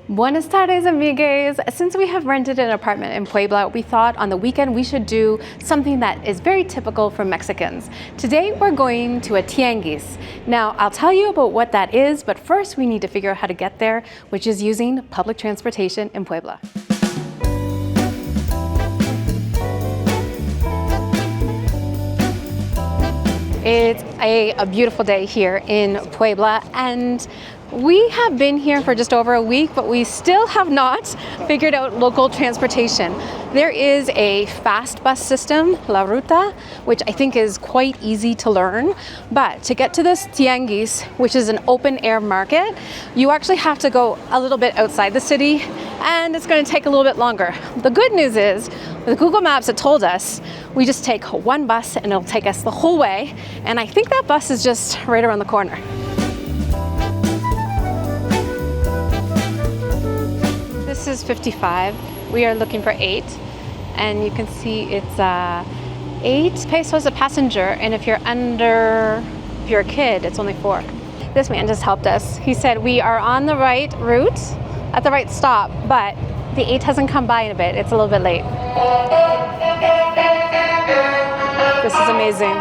Buenas tardes, amigues. Since we have rented an apartment in Puebla, we thought on the weekend we should do something that is very typical for Mexicans. Today we're going to a tianguis. Now, I'll tell you about what that is, but first we need to figure out how to get there, which is using public transportation in Puebla. It's a beautiful day here in Puebla, and we have been here for just over a week, but we still have not figured out local transportation. There is a fast bus system, La Ruta, which I think is quite easy to learn. But to get to this tianguis, which is an open air market, you actually have to go a little bit outside the city, and it's going to take a little bit longer. The good news is, with Google Maps, it told us we just take one bus and it'll take us the whole way. And I think that bus is just right around the corner. This is 55. We are looking for 8, and you can see it's 8 pesos a passenger, and if you're a kid, it's only 4. This man just helped us. He said we are on the right route, at the right stop, but the 8 hasn't come by in a bit. It's a little bit late. This is amazing.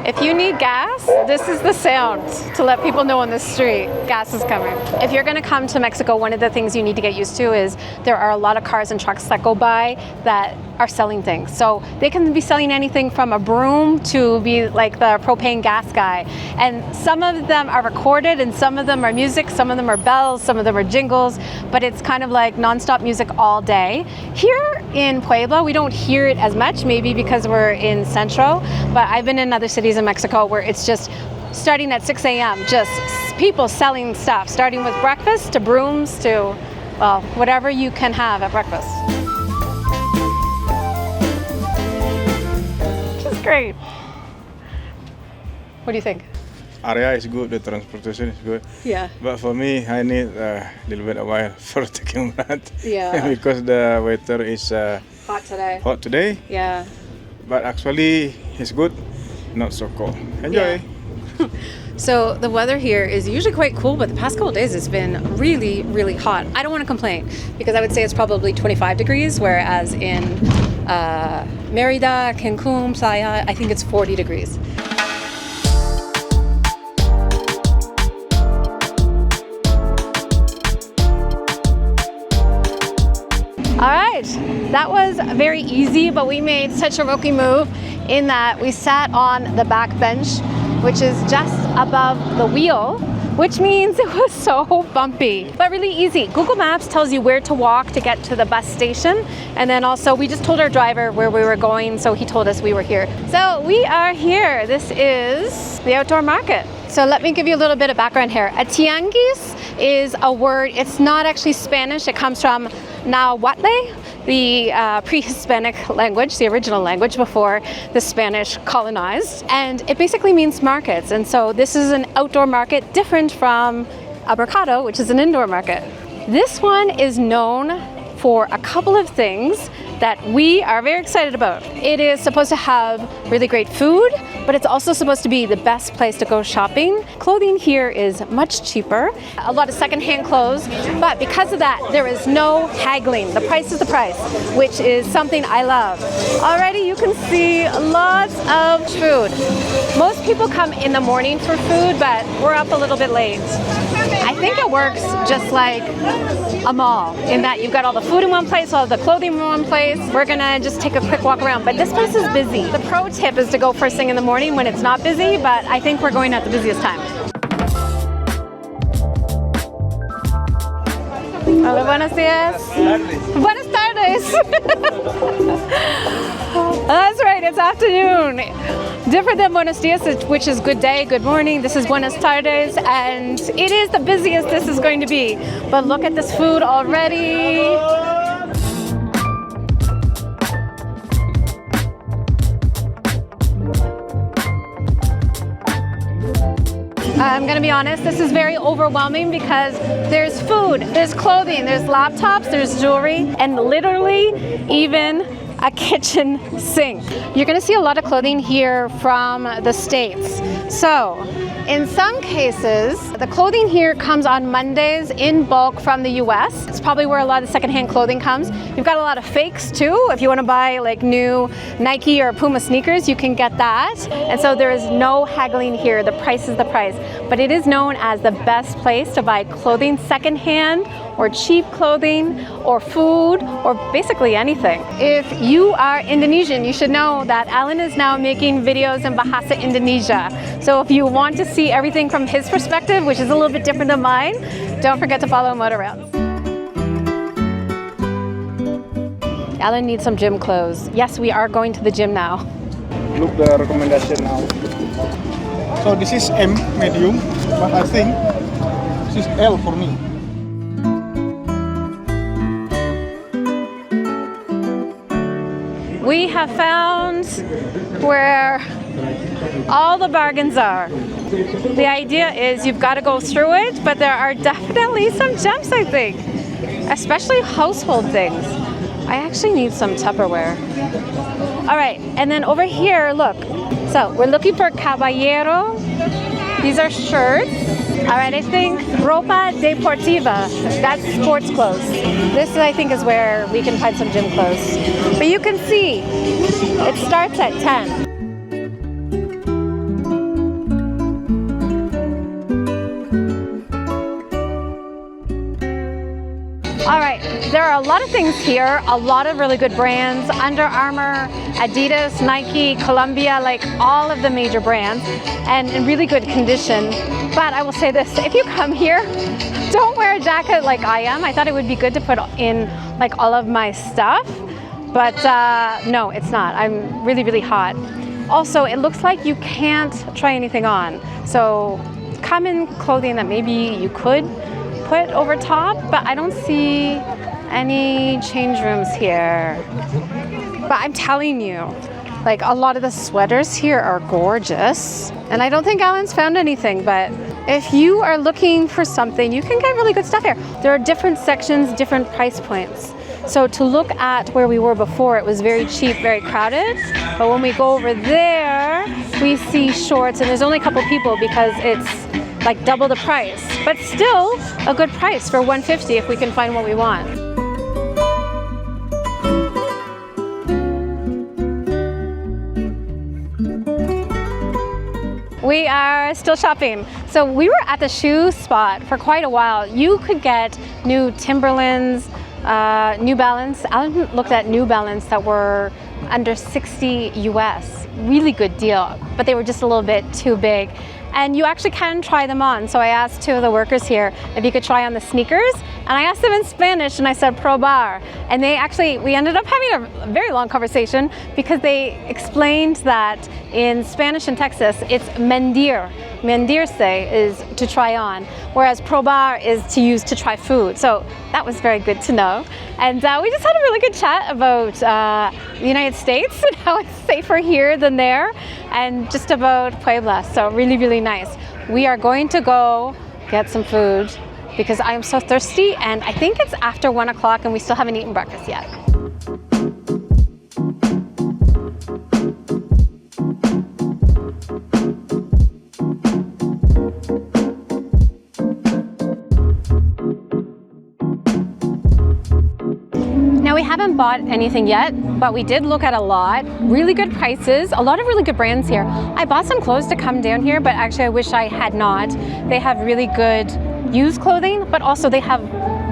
If you need gas, this is the sound to let people know on the street gas is coming. If you're going to come to Mexico, one of the things you need to get used to is there are a lot of cars and trucks that go by that are selling things. So they can be selling anything from a broom to be like the propane gas guy. And some of them are recorded and some of them are music, some of them are bells, some of them are jingles, but it's kind of like nonstop music all day. Here in Puebla, we don't hear it as much, maybe because we're in Centro, but I've been in other cities in Mexico where it's just starting at 6 a.m., just people selling stuff, starting with breakfast to brooms to, well, whatever you can have at breakfast. Which is great. What do you think? Area is good, the transportation is good. Yeah. But for me, I need a little bit of while for taking bath. Yeah. Because the weather is Hot today. hot today. Yeah. But actually, it's good, not so cold. Enjoy. Yeah. So the weather here is usually quite cool, but the past couple of days it's been really, really hot. I don't want to complain because I would say it's probably 25 degrees, whereas in Mérida, Cancun, Playa, I think it's 40 degrees. All right, that was very easy, but we made such a rookie move in that we sat on the back bench, which is just above the wheel, which means it was so bumpy, but really easy. Google Maps tells you where to walk to get to the bus station. And then also we just told our driver where we were going, so he told us we were here. So we are here. This is the outdoor market. So let me give you a little bit of background here. A tianguis is a word, it's not actually Spanish, it comes from Nahuatl, the pre-Hispanic language, the original language before the Spanish colonized, and it basically means markets. And so this is an outdoor market different from a mercado, which is an indoor market. This one is known for a couple of things that we are very excited about. It is supposed to have really great food, but it's also supposed to be the best place to go shopping. Clothing here is much cheaper, a lot of secondhand clothes, but because of that, there is no haggling. The price is the price, which is something I love. Already you can see lots of food. Most people come in the morning for food, but we're up a little bit late. I think it works just like a mall in that you've got all the food in one place, all the clothing in one place. We're gonna just take a quick walk around, but this place is busy. The pro tip is to go first thing in the morning when it's not busy, but I think we're going at the busiest time. Hola, buenos días. Buenas tardes. That's right, it's afternoon. Different than buenos dias, which is good day, good morning. This is buenas tardes, and it is the busiest this is going to be. But look at this food already. I'm gonna be honest, this is very overwhelming because there's food, there's clothing, there's laptops, there's jewelry, and literally even a kitchen sink. You're gonna see a lot of clothing here from the States. So In some cases, the clothing here comes on Mondays in bulk from the US. It's probably where a lot of the secondhand clothing comes. You've got a lot of fakes too. If you want to buy like new Nike or Puma sneakers, you can get that. And so there is no haggling here. The price is the price. But it is known as the best place to buy clothing secondhand, or cheap clothing, or food, or basically anything. If you are Indonesian, you should know that Alan is now making videos in Bahasa Indonesia. So if you want to see everything from his perspective, which is a little bit different than mine, don't forget to follow him around. Alan needs some gym clothes. Yes, we are going to the gym now. Look the recommendation now. So this is M, medium, but I think this is L for me. We have found where all the bargains are. The idea is you've got to go through it, but there are definitely some gems, I think, especially household things. I actually need some Tupperware. All right, and then over here, look. So we're looking for caballero. These are shirts. All right, I think ropa deportiva, that's sports clothes. This, I think, is where we can find some gym clothes. But you can see, it starts at 10. All right, there are a lot of things here, a lot of really good brands, Under Armour, Adidas, Nike, Columbia, like all of the major brands, and in really good condition. But I will say this, if you come here, don't wear a jacket like I am. I thought it would be good to put in like all of my stuff, but no, it's not. I'm really, really hot. Also, it looks like you can't try anything on. So come in clothing that maybe you could put over top, but I don't see any change rooms here. But I'm telling you, like a lot of the sweaters here are gorgeous. And I don't think Alan's found anything, but if you are looking for something, you can get really good stuff here. There are different sections, different price points. So to look at where we were before, it was very cheap, very crowded. But when we go over there, we see shorts, and there's only a couple people because it's like double the price, but still a good price for $150 if we can find what we want. We are still shopping. So we were at the shoe spot for quite a while. You could get new Timberlands, New Balance. Alan looked at New Balance that were under 60 US. Really good deal, but they were just a little bit too big. And you actually can try them on. So I asked two of the workers here if you could try on the sneakers. And I asked them in Spanish and I said probar. And we ended up having a very long conversation because they explained that in Spanish in Texas, it's mendir. Mendirse is to try on, whereas probar is to use to try food. So that was very good to know. And we just had a really good chat about the United States and how it's safer here than there, and just about Puebla. So really, really nice. We are going to go get some food because I am so thirsty, and I think it's after 1 o'clock and we still haven't eaten breakfast yet. Now we haven't bought anything yet, but we did look at a lot. Really good prices, a lot of really good brands here. I bought some clothes to come down here, but actually I wish I had not. They have really good used clothing, but also they have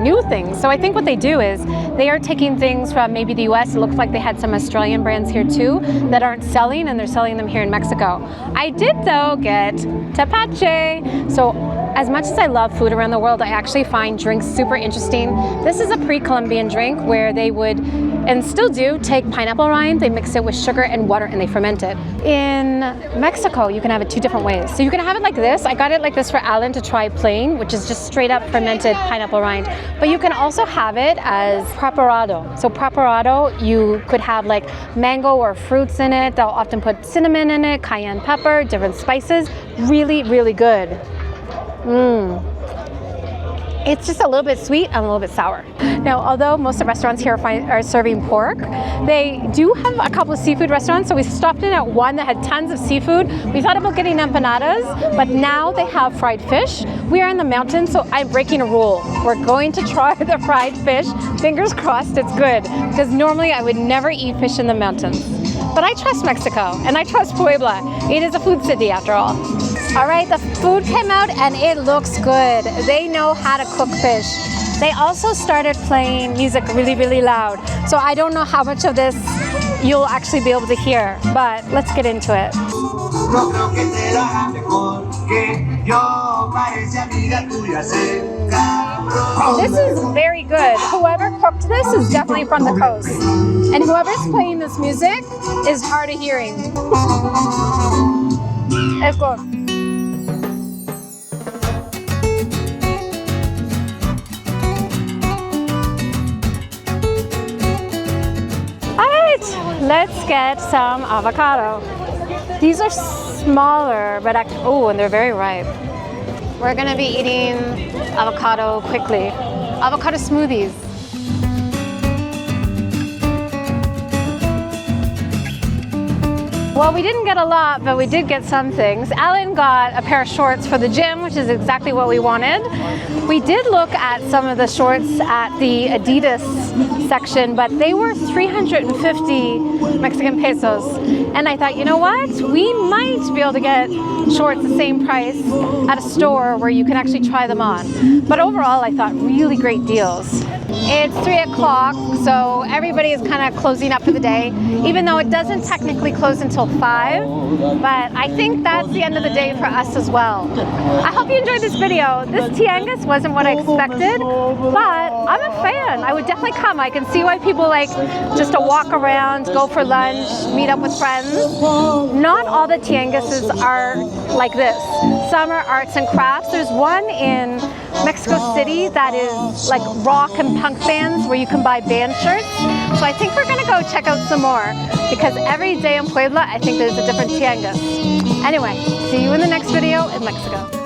new things. So I think what they do is they are taking things from maybe the US. It looks like they had some Australian brands here too that aren't selling, and they're selling them here in Mexico. I did though get tepache. So as much as I love food around the world, I actually find drinks super interesting. This is a pre-Columbian drink where they would, and still do, take pineapple rind, they mix it with sugar and water, and they ferment it. In Mexico, you can have it two different ways. So you can have it like this. I got it like this for Alan to try plain, which is just straight up fermented pineapple rind. But you can also have it as preparado. So preparado, you could have like mango or fruits in it. They'll often put cinnamon in it, cayenne pepper, different spices. Really, really good. It's just a little bit sweet and a little bit sour. Now, although most of the restaurants here are serving pork, they do have a couple of seafood restaurants. So we stopped in at one that had tons of seafood. We thought about getting empanadas, but now they have fried fish. We are in the mountains, so I'm breaking a rule. We're going to try the fried fish. Fingers crossed it's good, because normally I would never eat fish in the mountains. But I trust Mexico, and I trust Puebla. It is a food city after all. All right, the food came out and it looks good. They know how to cook fish. They also started playing music really, really loud. So I don't know how much of this you'll actually be able to hear, but let's get into it. This is very good. Whoever cooked this is definitely from the coast. And whoever's playing this music is hard of hearing. It's good. Let's get some avocado. These are smaller, but oh, and they're very ripe. We're gonna be eating avocado quickly. Avocado smoothies. Well, we didn't get a lot, but we did get some things. Alan got a pair of shorts for the gym, which is exactly what we wanted. We did look at some of the shorts at the Adidas section, but they were 350 Mexican pesos. And I thought, you know what? We might be able to get shorts the same price at a store where you can actually try them on. But overall, I thought really great deals. It's 3 o'clock, so everybody is kind of closing up for the day, even though it doesn't technically close until 5, but I think that's the end of the day for us as well. I hope you enjoyed this video. This Tianguis wasn't what I expected, but I'm a fan. I would definitely come. I can see why people like just to walk around, go for lunch, meet up with friends. Not all the Tianguises are like this. Some are arts and crafts. There's one in Mexico City that is like rock and punk bands where you can buy band shirts. So I think we're gonna go check out some more, because every day in Puebla I think there's a different Tianguis. Anyway, see you in the next video in Mexico.